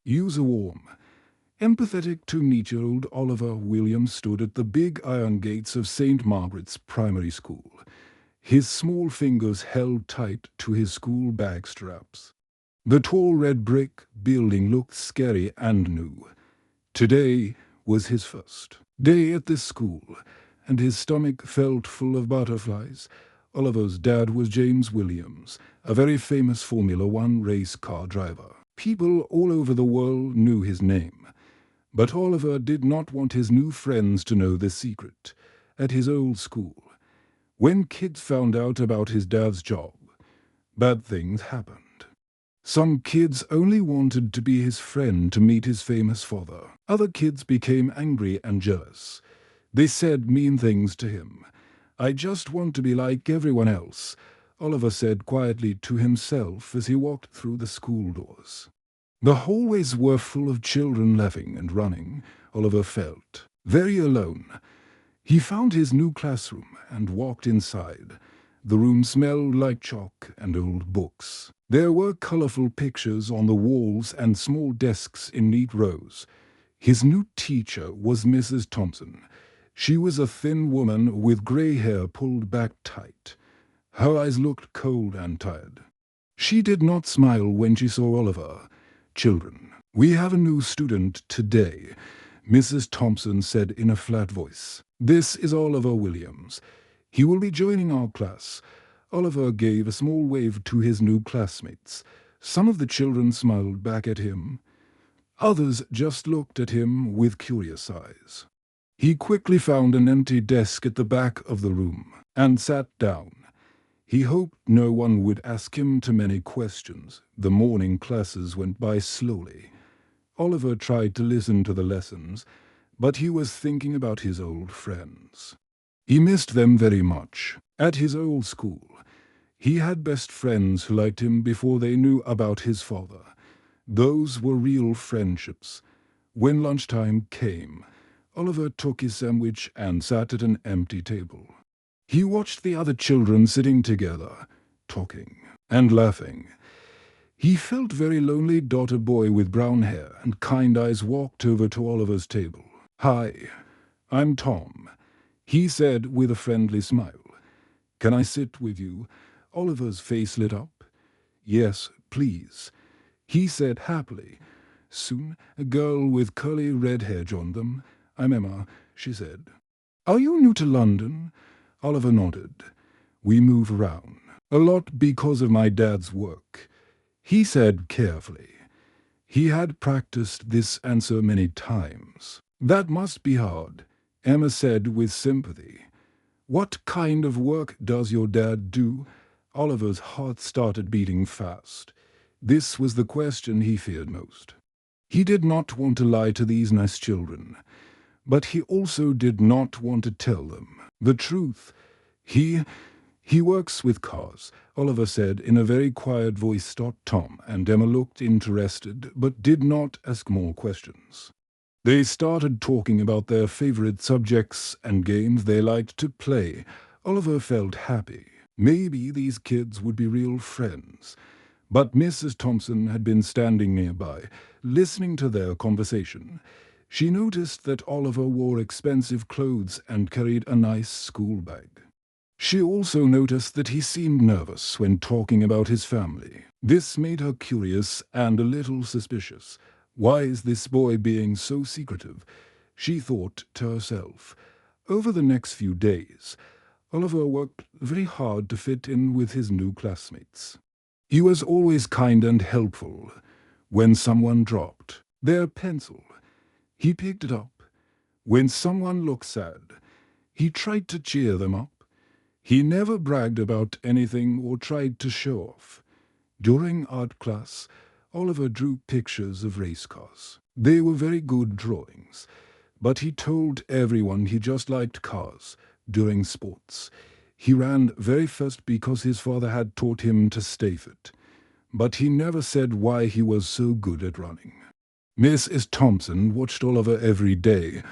User-warm. Empathetic to neat-year-old Oliver Williams stood at the big iron gates of St. Margaret's Primary School. His small fingers held tight to his school bag straps. The tall red brick building looked scary and new. Today was his first day at this school, and his stomach felt full of butterflies. Oliver's dad was James Williams, a very famous Formula One race car driver. People all over the world knew his name. But Oliver did not want his new friends to know the secret. At his old school, when kids found out about his dad's job, bad things happened. Some kids only wanted to be his friend to meet his famous father. Other kids became angry and jealous. They said mean things to him. "I just want to be like everyone else," Oliver said quietly to himself as he walked through the school doors. The hallways were full of children laughing and running. Oliver felt very alone. He found his new classroom and walked inside. The room smelled like chalk and old books. There were colorful pictures on the walls and small desks in neat rows. His new teacher was Mrs. Thompson. She was a thin woman with gray hair pulled back tight. Her eyes looked cold and tired. She did not smile when she saw Oliver. "Children, we have a new student today," Mrs. Thompson said in a flat voice. "This is Oliver Williams. He will be joining our class." Oliver gave a small wave to his new classmates. Some of the children smiled back at him. Others just looked at him with curious eyes. He quickly found an empty desk at the back of the room and sat down. He hoped no one would ask him too many questions. The morning classes went by slowly. Oliver tried to listen to the lessons, but he was thinking about his old friends. He missed them very much. At his old school, he had best friends who liked him before they knew about his father. Those were real friendships. When lunchtime came, Oliver took his sandwich and sat at an empty table. He watched the other children sitting together, talking and laughing. He felt very lonely. A boy with brown hair and kind eyes walked over to Oliver's table. "Hi, I'm Tom," he said with a friendly smile. "Can I sit with you?" Oliver's face lit up. "Yes, please," he said happily. Soon a girl with curly red hair joined them. "I'm Emma," she said. "Are you new to London?" Oliver nodded. "We move around a lot because of my dad's work," he said carefully. He had practiced this answer many times. "That must be hard," Emma said with sympathy. "What kind of work does your dad do?" Oliver's heart started beating fast. This was the question he feared most. He did not want to lie to these nice children, but he also did not want to tell them the truth. He works with cars," Oliver said in a very quiet voice. Tom and Emma looked interested, but did not ask more questions. They started talking about their favorite subjects and games they liked to play. Oliver felt happy. Maybe these kids would be real friends. But Mrs. Thompson had been standing nearby, listening to their conversation. She noticed that Oliver wore expensive clothes and carried a nice school bag. She also noticed that he seemed nervous when talking about his family. This made her curious and a little suspicious. "Why is this boy being so secretive?" she thought to herself. Over the next few days, Oliver worked very hard to fit in with his new classmates. He was always kind and helpful. When someone dropped their pencil, he picked it up. When someone looked sad, he tried to cheer them up. He never bragged about anything or tried to show off. During art class, Oliver drew pictures of race cars. They were very good drawings, but he told everyone he just liked cars. During sports, he ran very fast because his father had taught him to stay fit. But he never said why he was so good at running. Mrs. Thompson watched Oliver every day.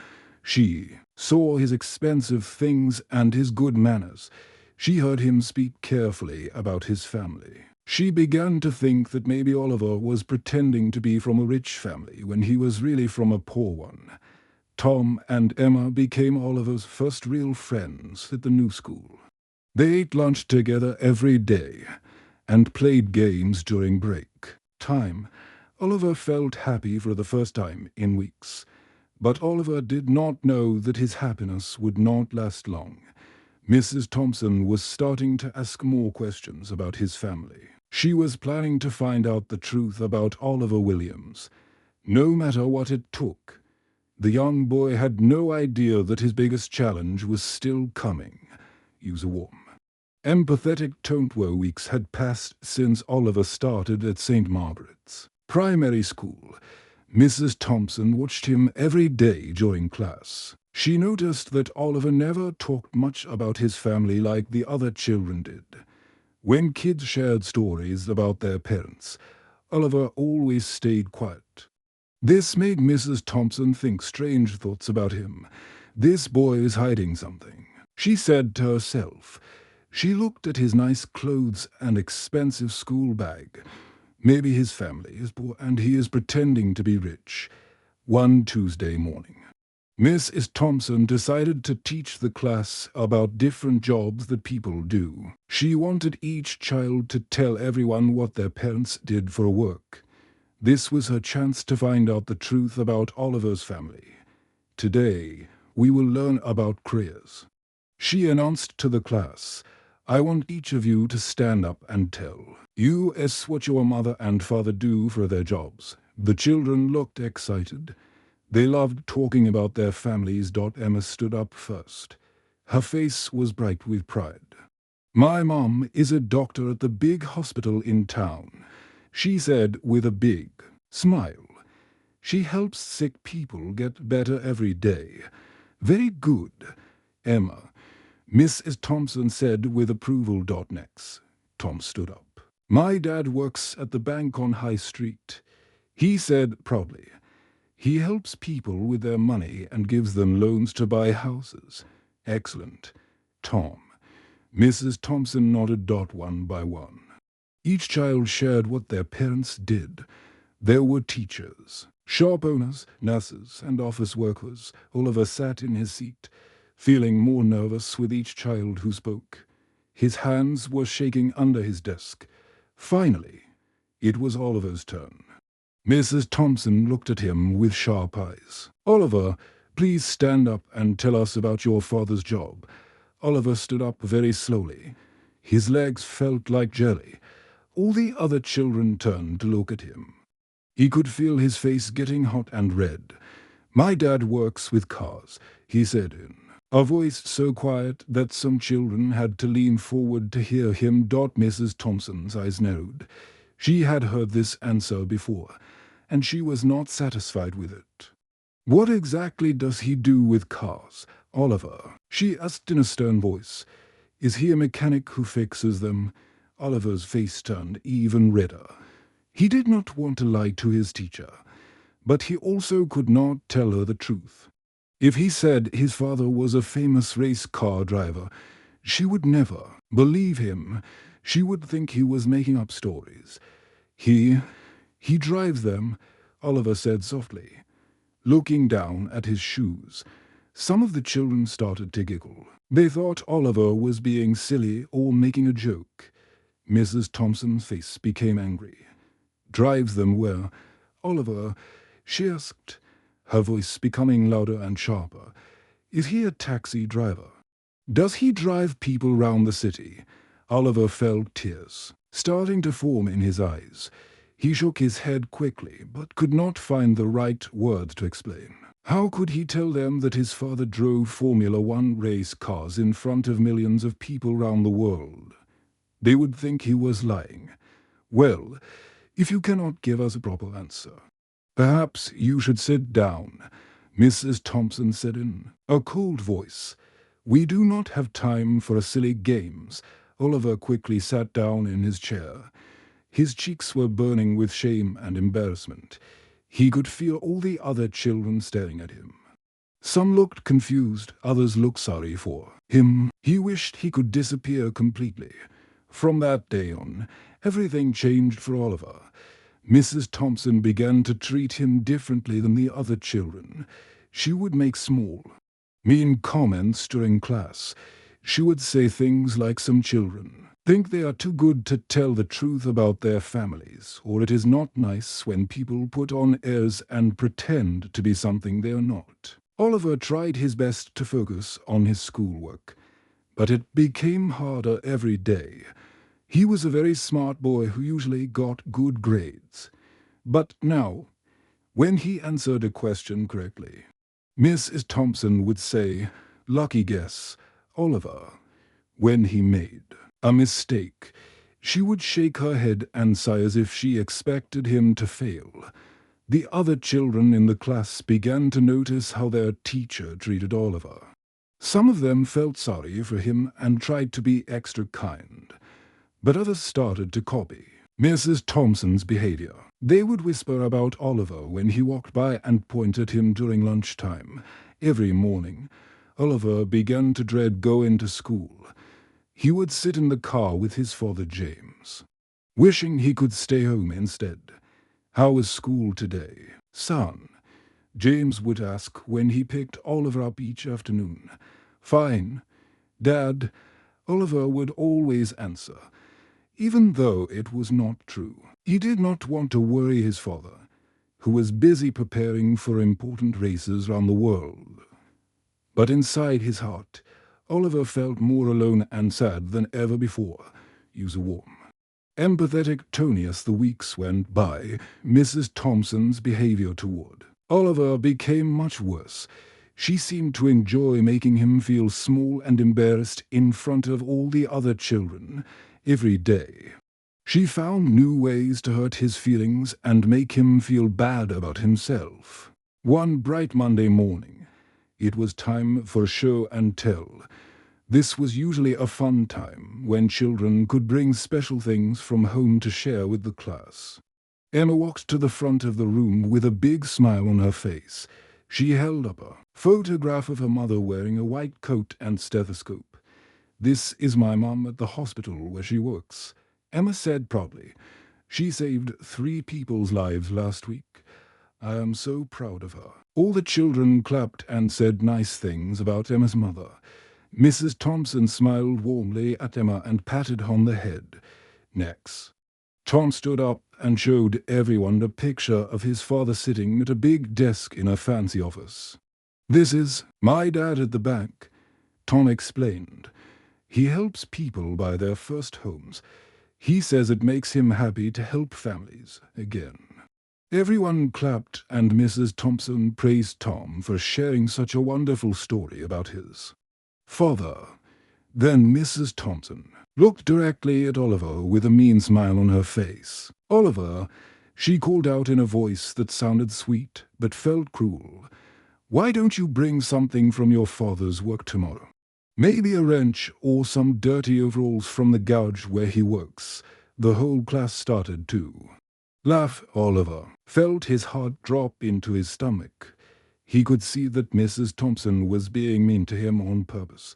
She saw his expensive things and his good manners. She heard him speak carefully about his family. She began to think that maybe Oliver was pretending to be from a rich family when he was really from a poor one. Tom and Emma became Oliver's first real friends at the new school. They ate lunch together every day and played games during break time. Oliver felt happy for the first time in weeks. But Oliver did not know that his happiness would not last long. Mrs. Thompson was starting to ask more questions about his family. She was planning to find out the truth about Oliver Williams, no matter what it took. The young boy had no idea that his biggest challenge was still coming. Use a warm. Empathetic Tontwar weeks had passed since Oliver started at St. Margaret's primary school. Mrs. Thompson watched him every day during class. She noticed that Oliver never talked much about his family like the other children did. When kids shared stories about their parents, Oliver always stayed quiet. This made Mrs. Thompson think strange thoughts about him. This boy is hiding something, she said to herself. She looked at his nice clothes and expensive school bag. Maybe his family is poor and he is pretending to be rich. One Tuesday morning, Mrs. Thompson decided to teach the class about different jobs that people do. She wanted each child to tell everyone what their parents did for work. This was her chance to find out the truth about Oliver's family. Today, we will learn about careers. She announced to the class, I want each of you to stand up and tell us what your mother and father do for their jobs. The children looked excited. They loved talking about their families. Emma stood up first. Her face was bright with pride. My mom is a doctor at the big hospital in town, she said with a big smile. She helps sick people get better every day. Very good, Emma, Mrs. Thompson said with approval. Next, Tom stood up. My dad works at the bank on High Street, he said proudly. He helps people with their money and gives them loans to buy houses. Excellent, Tom. Mrs. Thompson nodded. One by one. Each child shared what their parents did. There were teachers, shop owners, nurses, and office workers. Oliver sat in his seat, feeling more nervous with each child who spoke. His hands were shaking under his desk. Finally, it was Oliver's turn. Mrs. Thompson looked at him with sharp eyes. Oliver, please stand up and tell us about your father's job. Oliver stood up very slowly. His legs felt like jelly. All the other children turned to look at him. He could feel his face getting hot and red. My dad works with cars, he said in a voice so quiet that some children had to lean forward to hear him. Mrs. Thompson's eyes narrowed. She had heard this answer before, and she was not satisfied with it. What exactly does he do with cars, Oliver? She asked in a stern voice. Is he a mechanic who fixes them? Oliver's face turned even redder. He did not want to lie to his teacher, but he also could not tell her the truth. If he said his father was a famous race car driver, she would never believe him. She would think he was making up stories. He drives them, Oliver said softly, looking down at his shoes. Some of the children started to giggle. They thought Oliver was being silly or making a joke. Mrs. Thompson's face became angry. Drives them where? Oliver, she asked, her voice becoming louder and sharper. Is he a taxi driver? Does he drive people round the city? Oliver felt tears starting to form in his eyes. He shook his head quickly, but could not find the right words to explain. How could he tell them that his father drove Formula One race cars in front of millions of people round the world? They would think he was lying. Well, if you cannot give us a proper answer, perhaps you should sit down, Mrs. Thompson said in a cold voice. We do not have time for silly games. Oliver quickly sat down in his chair. His cheeks were burning with shame and embarrassment. He could feel all the other children staring at him. Some looked confused, others looked sorry for him. He wished he could disappear completely. From that day on, everything changed for Oliver. Mrs. Thompson began to treat him differently than the other children. She would make small, mean comments during class. She would say things like some children think they are too good to tell the truth about their families, or it is not nice when people put on airs and pretend to be something they are not. Oliver tried his best to focus on his schoolwork, but it became harder every day. He was a very smart boy who usually got good grades. But now, when he answered a question correctly, Mrs. Thompson would say, "Lucky guess, Oliver." When he made a mistake, she would shake her head and sigh as if she expected him to fail. The other children in the class began to notice how their teacher treated Oliver. Some of them felt sorry for him and tried to be extra kind, but others started to copy Mrs. Thompson's behavior. They would whisper about Oliver when he walked by and point at him during lunchtime. Every morning, Oliver began to dread going to school. He would sit in the car with his father James, wishing he could stay home instead. "How was school today, son?" James would ask when he picked Oliver up each afternoon. "Fine, Dad," Oliver would always answer, even though it was not true. He did not want to worry his father, who was busy preparing for important races around the world. But inside his heart, Oliver felt more alone and sad than ever before. Use a warm, empathetic tone as the weeks went by. Mrs. Thompson's behavior toward Oliver became much worse. She seemed to enjoy making him feel small and embarrassed in front of all the other children every day. She found new ways to hurt his feelings and make him feel bad about himself. One bright Monday morning, it was time for show and tell. This was usually a fun time when children could bring special things from home to share with the class. Emma walked to the front of the room with a big smile on her face. She held up a photograph of her mother wearing a white coat and stethoscope. "This is my mom at the hospital where she works," Emma said proudly. "She saved 3 people's lives last week. I am so proud of her." All the children clapped and said nice things about Emma's mother. Mrs. Thompson smiled warmly at Emma and patted her on the head. Next, Tom stood up and showed everyone a picture of his father sitting at a big desk in a fancy office. "This is my dad at the back," Tom explained. "He helps people buy their first homes. He says it makes him happy to help families again." Everyone clapped and Mrs. Thompson praised Tom for sharing such a wonderful story about his father. Then Mrs. Thompson looked directly at Oliver with a mean smile on her face. "Oliver," she called out in a voice that sounded sweet but felt cruel, "why don't you bring something from your father's work tomorrow? Maybe a wrench or some dirty overalls from the garage where he works." The whole class started to laugh. Oliver felt his heart drop into his stomach. He could see that Mrs. Thompson was being mean to him on purpose,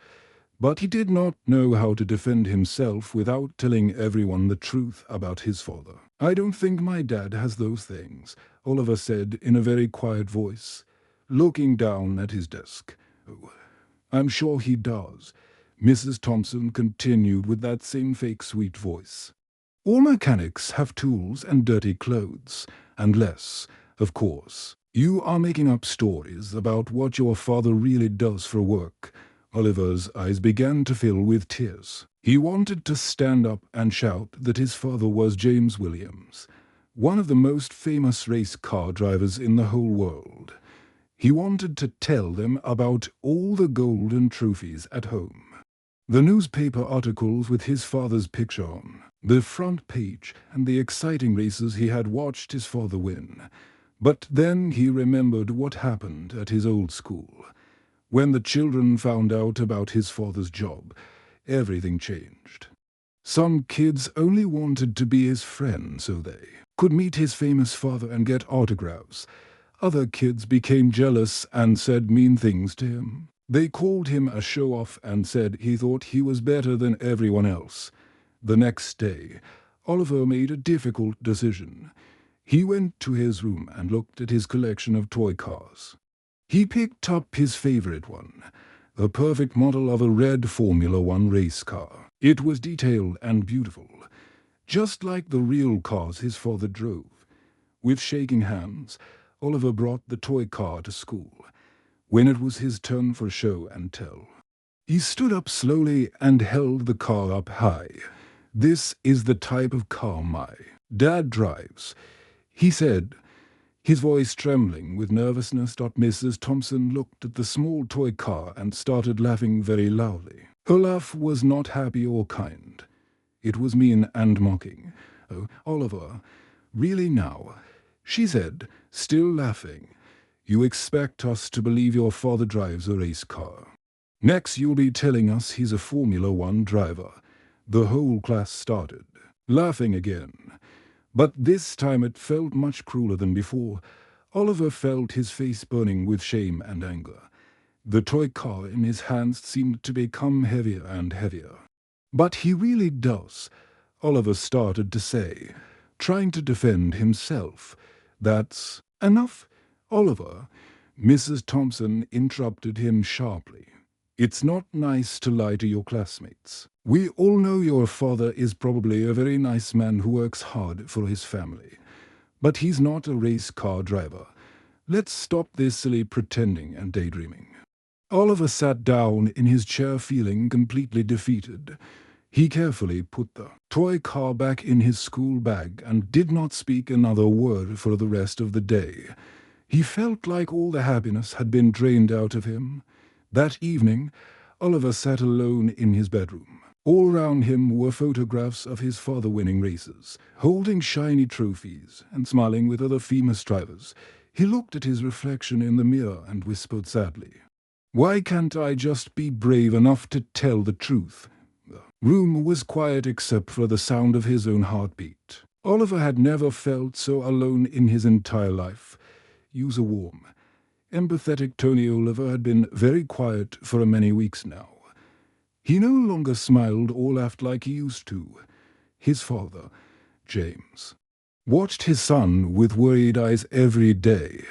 but he did not know how to defend himself without telling everyone the truth about his father. "I don't think my dad has those things," Oliver said in a very quiet voice, looking down at his desk. "Oh, I'm sure he does," Mrs. Thompson continued with that same fake sweet voice. "All mechanics have tools and dirty clothes, unless, of course, you are making up stories about what your father really does for work." Oliver's eyes began to fill with tears. He wanted to stand up and shout that his father was James Williams, one of the most famous race car drivers in the whole world. He wanted to tell them about all the golden trophies at home, the newspaper articles with his father's picture on the front page, and the exciting races he had watched his father win. But then he remembered what happened at his old school. When the children found out about his father's job, everything changed. Some kids only wanted to be his friend so they could meet his famous father and get autographs. Other kids became jealous and said mean things to him. They called him a show-off and said he thought he was better than everyone else. The next day, Oliver made a difficult decision. He went to his room and looked at his collection of toy cars. He picked up his favorite one, the perfect model of a red Formula One race car. It was detailed and beautiful, just like the real cars his father drove. With shaking hands, Oliver brought the toy car to school, when it was his turn for show and tell. He stood up slowly and held the car up high. "This is the type of car my dad drives," he said, his voice trembling with nervousness. Mrs. Thompson looked at the small toy car and started laughing very loudly. Her laugh was not happy or kind. It was mean and mocking. "Oh, Oliver, really now?" she said, still laughing. "You expect us to believe your father drives a race car? Next you'll be telling us he's a Formula One driver." The whole class started laughing again. But this time it felt much crueler than before. Oliver felt his face burning with shame and anger. The toy car in his hands seemed to become heavier and heavier. "But he really does," Oliver started to say, trying to defend himself. "That's enough, Oliver," Mrs. Thompson interrupted him sharply. "It's not nice to lie to your classmates. We all know your father is probably a very nice man who works hard for his family. But he's not a race car driver. Let's stop this silly pretending and daydreaming." Oliver sat down in his chair feeling completely defeated. He carefully put the toy car back in his school bag and did not speak another word for the rest of the day. He felt like all the happiness had been drained out of him. That evening, Oliver sat alone in his bedroom. All round him were photographs of his father winning races, holding shiny trophies and smiling with other famous drivers. He looked at his reflection in the mirror and whispered sadly, "Why can't I just be brave enough to tell the truth?" The room was quiet except for the sound of his own heartbeat. Oliver had never felt so alone in his entire life. Use a warm, empathetic Tony Oliver had been very quiet for many weeks now. He no longer smiled or laughed like he used to. His father, James, watched his son with worried eyes every day.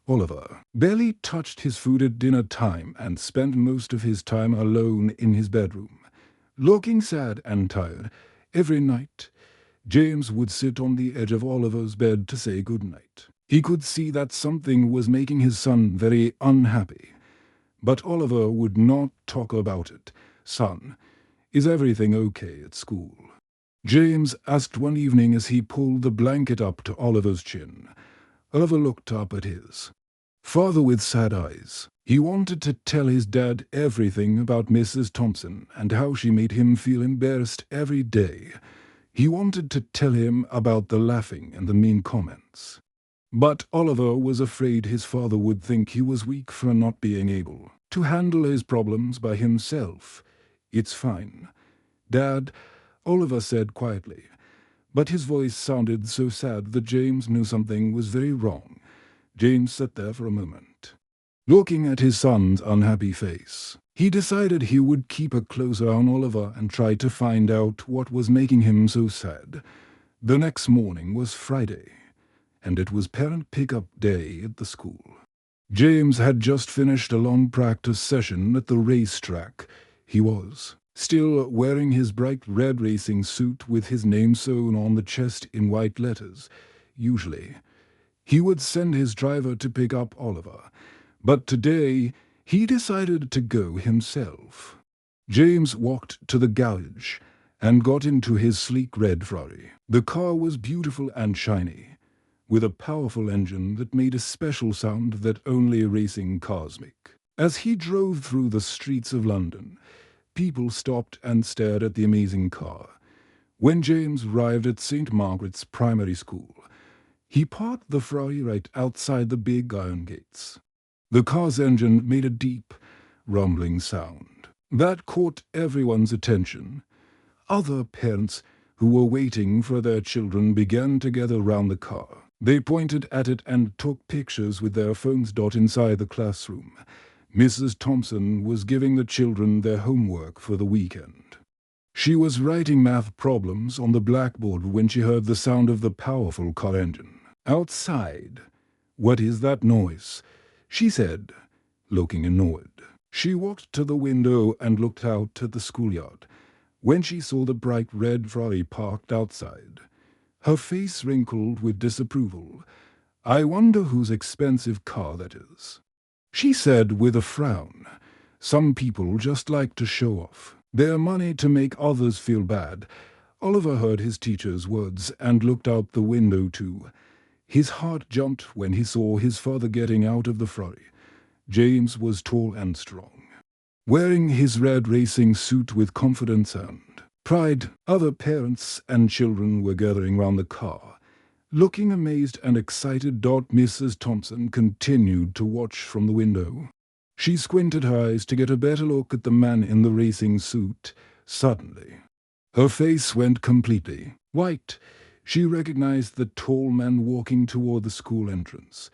Oliver barely touched his food at dinner time and spent most of his time alone in his bedroom. Looking sad and tired, every night, James would sit on the edge of Oliver's bed to say goodnight. He could see that something was making his son very unhappy. But Oliver would not talk about it. "Son, is everything okay at school?" James asked one evening as he pulled the blanket up to Oliver's chin. Oliver looked up at his father with sad eyes. He wanted to tell his dad everything about Mrs. Thompson and how she made him feel embarrassed every day. He wanted to tell him about the laughing and the mean comments. But Oliver was afraid his father would think he was weak for not being able to handle his problems by himself. "It's fine, Dad," Oliver said quietly, but his voice sounded so sad that James knew something was very wrong. James sat there for a moment, looking at his son's unhappy face. He decided he would keep a close eye on Oliver and try to find out what was making him so sad. The next morning was Friday, and it was parent pickup day at the school. James had just finished a long practice session at the racetrack. He was still wearing his bright red racing suit with his name sewn on the chest in white letters. Usually, he would send his driver to pick up Oliver, but today he decided to go himself. James walked to the garage and got into his sleek red Ferrari. The car was beautiful and shiny, with a powerful engine that made a special sound that only racing cars make. As he drove through the streets of London, people stopped and stared at the amazing car. When James arrived at St. Margaret's Primary School, he parked the Ferrari right outside the big iron gates. The car's engine made a deep, rumbling sound that caught everyone's attention. Other parents who were waiting for their children began to gather round the car. They pointed at it and took pictures with their phones. Inside the classroom, Mrs. Thompson was giving the children their homework for the weekend. She was writing math problems on the blackboard when she heard the sound of the powerful car engine. "Outside. What is that noise?" she said, looking annoyed. She walked to the window and looked out at the schoolyard. When she saw the bright red Ferrari parked outside, her face wrinkled with disapproval. "I wonder whose expensive car that is," she said with a frown. "Some people just like to show off their money to make others feel bad." Oliver heard his teacher's words and looked out the window too. His heart jumped when he saw his father getting out of the Ferrari. James was tall and strong, wearing his red racing suit with confidence and pride. Other parents and children were gathering round the car, looking amazed and excited. Mrs. Thompson continued to watch from the window. She squinted her eyes to get a better look at the man in the racing suit. Suddenly, her face went completely white. She recognized the tall man walking toward the school entrance.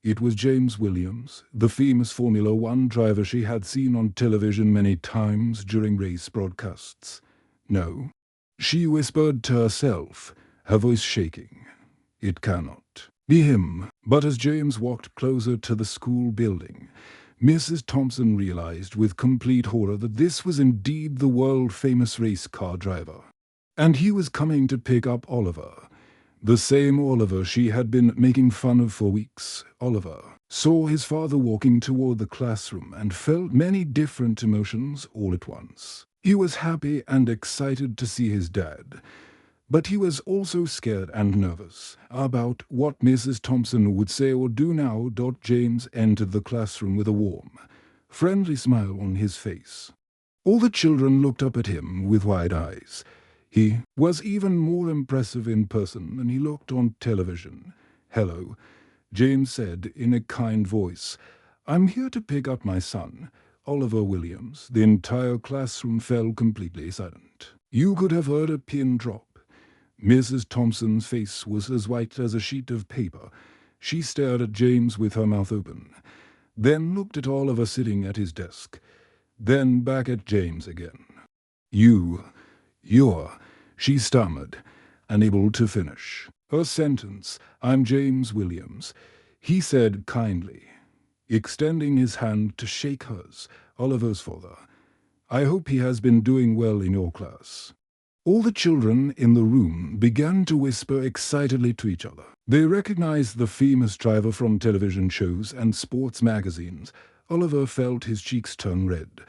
It was James Williams, the famous Formula One driver she had seen on television many times during race broadcasts. "No," she whispered to herself, her voice shaking. "It cannot be him." But as James walked closer to the school building, Mrs. Thompson realized with complete horror that this was indeed the world-famous race car driver. And he was coming to pick up Oliver. The same Oliver she had been making fun of for weeks. Oliver saw his father walking toward the classroom and felt many different emotions all at once. He was happy and excited to see his dad, but he was also scared and nervous about what Mrs. Thompson would say or do now. James entered the classroom with a warm, friendly smile on his face. All the children looked up at him with wide eyes. He was even more impressive in person than he looked on television. "Hello," James said in a kind voice. "I'm here to pick up my son, Oliver Williams." The entire classroom fell completely silent. You could have heard a pin drop. Mrs. Thompson's face was as white as a sheet of paper. She stared at James with her mouth open, then looked at Oliver sitting at his desk, then back at James again. You're," she stammered, unable to finish her sentence. "I'm James Williams," he said kindly, extending his hand to shake hers. "Oliver's father. I hope he has been doing well in your class." All the children in the room began to whisper excitedly to each other. They recognized the famous driver from television shows and sports magazines. Oliver felt his cheeks turn red,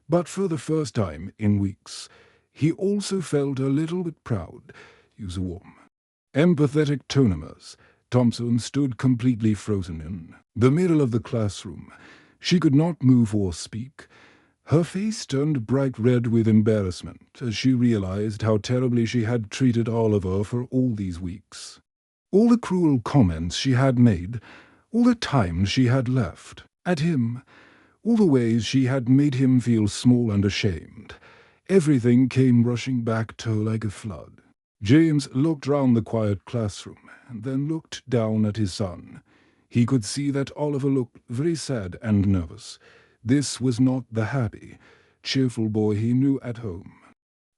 but for the first time in weeks, he also felt a little bit proud. Use a warm, empathetic tone. Mrs. Thompson stood completely frozen in the middle of the classroom. She could not move or speak. Her face turned bright red with embarrassment as she realized how terribly she had treated Oliver for all these weeks. All the cruel comments she had made, all the times she had laughed at him, all the ways she had made him feel small and ashamed. Everything came rushing back to her like a flood. James looked round the quiet classroom and then looked down at his son. He could see that Oliver looked very sad and nervous. This was not the happy, cheerful boy he knew at home.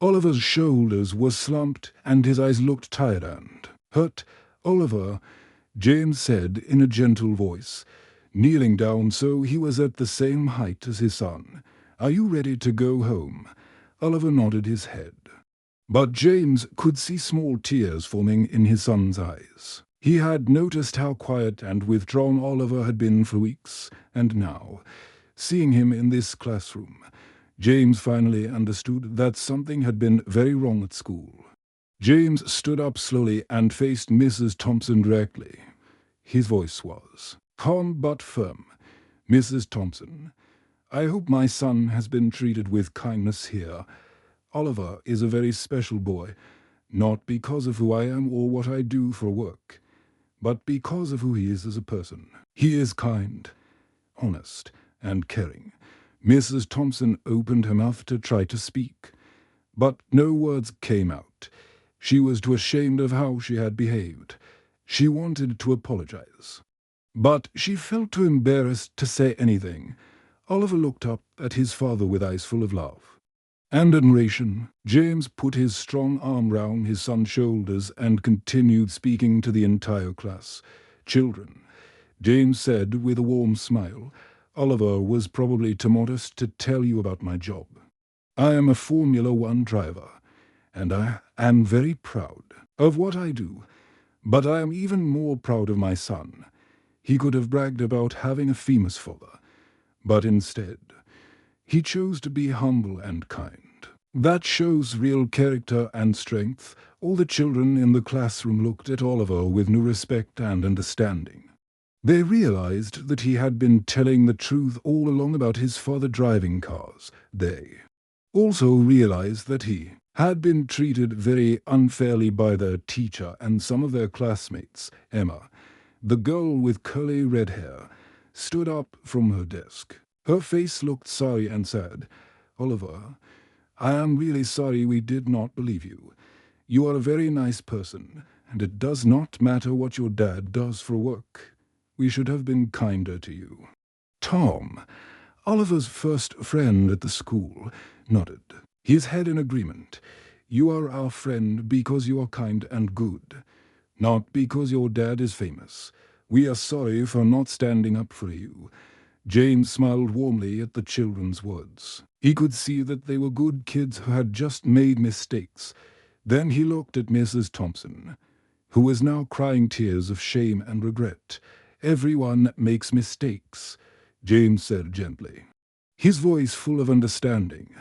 Oliver's shoulders were slumped and his eyes looked tired and hurt. "Oliver," James said in a gentle voice, kneeling down so he was at the same height as his son, "are you ready to go home?" Oliver nodded his head, but James could see small tears forming in his son's eyes. He had noticed how quiet and withdrawn Oliver had been for weeks, and now, seeing him in this classroom, James finally understood that something had been very wrong at school. James stood up slowly and faced Mrs. Thompson directly. His voice was calm but firm. "Mrs. Thompson, I hope my son has been treated with kindness here. Oliver is a very special boy, not because of who I am or what I do for work, but because of who he is as a person. He is kind, honest, and caring." Mrs. Thompson opened her mouth to try to speak, but no words came out. She was too ashamed of how she had behaved. She wanted to apologize, but she felt too embarrassed to say anything. Oliver looked up at his father with eyes full of love. And admiration, James put his strong arm round his son's shoulders and continued speaking to the entire class. "Children," James said with a warm smile, "Oliver was probably too modest to tell you about my job. I am a Formula One driver, and I am very proud of what I do. But I am even more proud of my son. He could have bragged about having a famous father, but instead, he chose to be humble and kind. That shows real character and strength." All the children in the classroom looked at Oliver with new respect and understanding. They realized that he had been telling the truth all along about his father driving cars. They also realized that he had been treated very unfairly by their teacher and some of their classmates. Emma, the girl with curly red hair, stood up from her desk. Her face looked sorry and said, "Oliver, I am really sorry we did not believe you. You are a very nice person, and it does not matter what your dad does for work. We should have been kinder to you." Tom, Oliver's first friend at the school, nodded, his head in agreement. "You are our friend because you are kind and good, not because your dad is famous. We are sorry for not standing up for you." James smiled warmly at the children's words. He could see that they were good kids who had just made mistakes. Then he looked at Mrs. Thompson, who was now crying tears of shame and regret. "Everyone makes mistakes," James said gently, his voice full of understanding.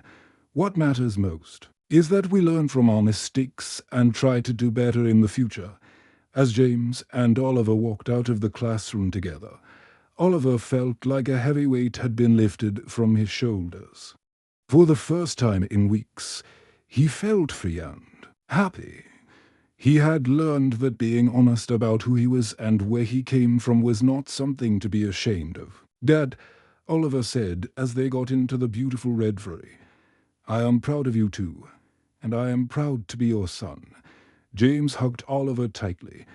"What matters most is that we learn from our mistakes and try to do better in the future." As James and Oliver walked out of the classroom together, Oliver felt like a heavy weight had been lifted from his shoulders. For the first time in weeks, he felt free and happy. He had learned that being honest about who he was and where he came from was not something to be ashamed of. "Dad," Oliver said as they got into the beautiful red Ferrari, "I am proud of you too, and I am proud to be your son." James hugged Oliver tightly,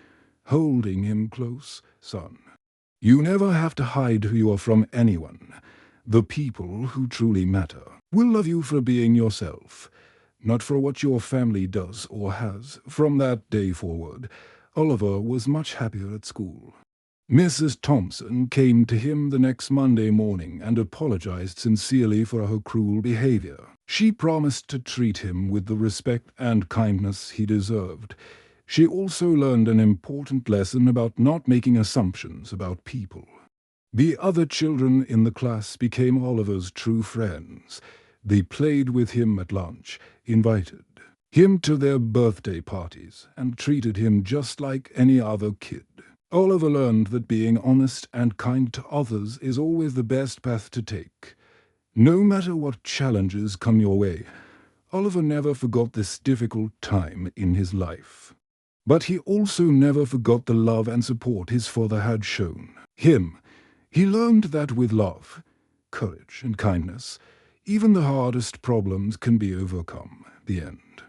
holding him close. "Son, you never have to hide who you are from anyone. The people who truly matter will love you for being yourself, not for what your family does or has." From that day forward, Oliver was much happier at school. Mrs. Thompson came to him the next Monday morning and apologized sincerely for her cruel behavior. She promised to treat him with the respect and kindness he deserved. She also learned an important lesson about not making assumptions about people. The other children in the class became Oliver's true friends. They played with him at lunch, invited him to their birthday parties, and treated him just like any other kid. Oliver learned that being honest and kind to others is always the best path to take, no matter what challenges come your way. Oliver never forgot this difficult time in his life. But he also never forgot the love and support his father had shown him. He learned that with love, courage, and kindness, even the hardest problems can be overcome. The end.